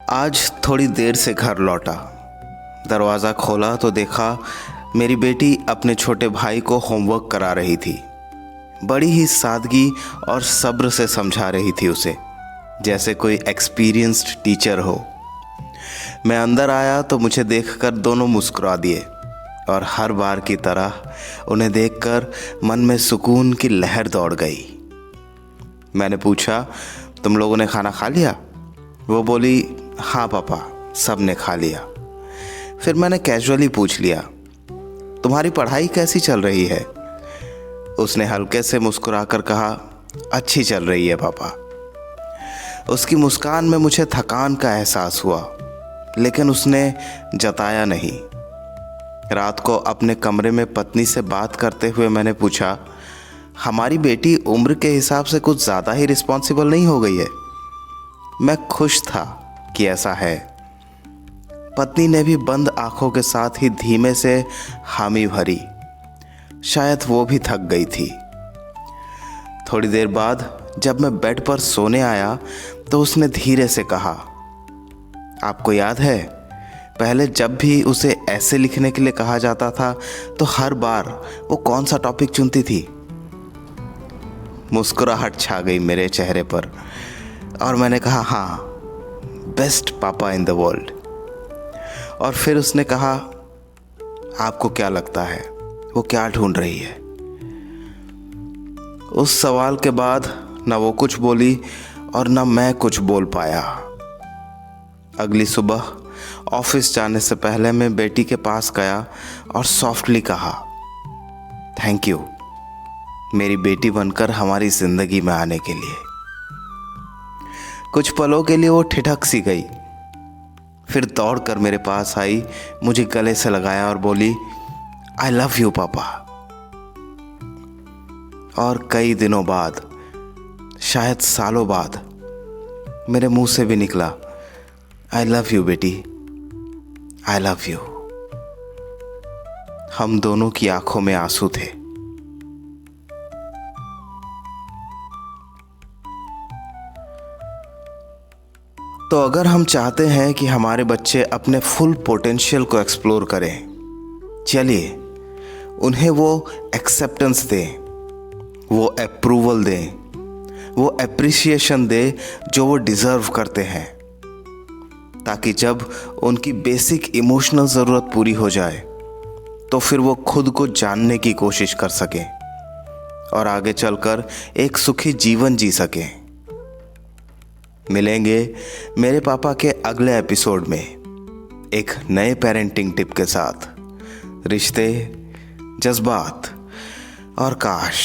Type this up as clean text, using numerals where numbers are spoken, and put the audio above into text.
आज थोड़ी देर से घर लौटा। दरवाज़ा खोला तो देखा मेरी बेटी अपने छोटे भाई को होमवर्क करा रही थी। बड़ी ही सादगी और सब्र से समझा रही थी उसे, जैसे कोई एक्सपीरियंस्ड टीचर हो। मैं अंदर आया तो मुझे देखकर दोनों मुस्कुरा दिए और हर बार की तरह उन्हें देखकर मन में सुकून की लहर दौड़ गई। मैंने पूछा, तुम लोगों ने खाना खा लिया? वो बोली, हाँ पापा, सब ने खा लिया। फिर मैंने कैजुअली पूछ लिया, तुम्हारी पढ़ाई कैसी चल रही है? उसने हल्के से मुस्कुराकर कहा, अच्छी चल रही है पापा। उसकी मुस्कान में मुझे थकान का एहसास हुआ, लेकिन उसने जताया नहीं। रात को अपने कमरे में पत्नी से बात करते हुए मैंने पूछा, हमारी बेटी उम्र के हिसाब से कुछ ज़्यादा ही रिस्पॉन्सिबल नहीं हो गई है? मैं खुश था कि ऐसा है। पत्नी ने भी बंद आंखों के साथ ही धीमे से हामी भरी। शायद वो भी थक गई थी। थोड़ी देर बाद जब मैं बेड पर सोने आया तो उसने धीरे से कहा, आपको याद है पहले जब भी उसे ऐसे लिखने के लिए कहा जाता था तो हर बार वो कौन सा टॉपिक चुनती थी? मुस्कुराहट छा गई मेरे चेहरे पर और मैंने कहा, हाँ, बेस्ट पापा इन द वर्ल्ड। और फिर उसने कहा, आपको क्या लगता है वो क्या ढूंढ रही है? उस सवाल के बाद न वो कुछ बोली और न मैं कुछ बोल पाया। अगली सुबह ऑफिस जाने से पहले मैं बेटी के पास गया और सॉफ्टली कहा, थैंक यू मेरी बेटी बनकर हमारी जिंदगी में आने के लिए। कुछ पलों के लिए वो ठिठक सी गई, फिर दौड़कर मेरे पास आई, मुझे गले से लगाया और बोली, आई लव यू पापा। और कई दिनों बाद, शायद सालों बाद, मेरे मुंह से भी निकला, आई लव यू बेटी, आई लव यू। हम दोनों की आंखों में आंसू थे। तो अगर हम चाहते हैं कि हमारे बच्चे अपने फुल पोटेंशियल को एक्सप्लोर करें, चलिए उन्हें वो एक्सेप्टेंस दें, वो अप्रूवल दें, वो एप्रिसिएशन दें जो वो डिज़र्व करते हैं, ताकि जब उनकी बेसिक इमोशनल ज़रूरत पूरी हो जाए तो फिर वो खुद को जानने की कोशिश कर सकें और आगे चलकर एक सुखी जीवन जी सकें। मिलेंगे मेरे पापा के अगले एपिसोड में एक नए पेरेंटिंग टिप के साथ। रिश्ते, जज्बात और काश।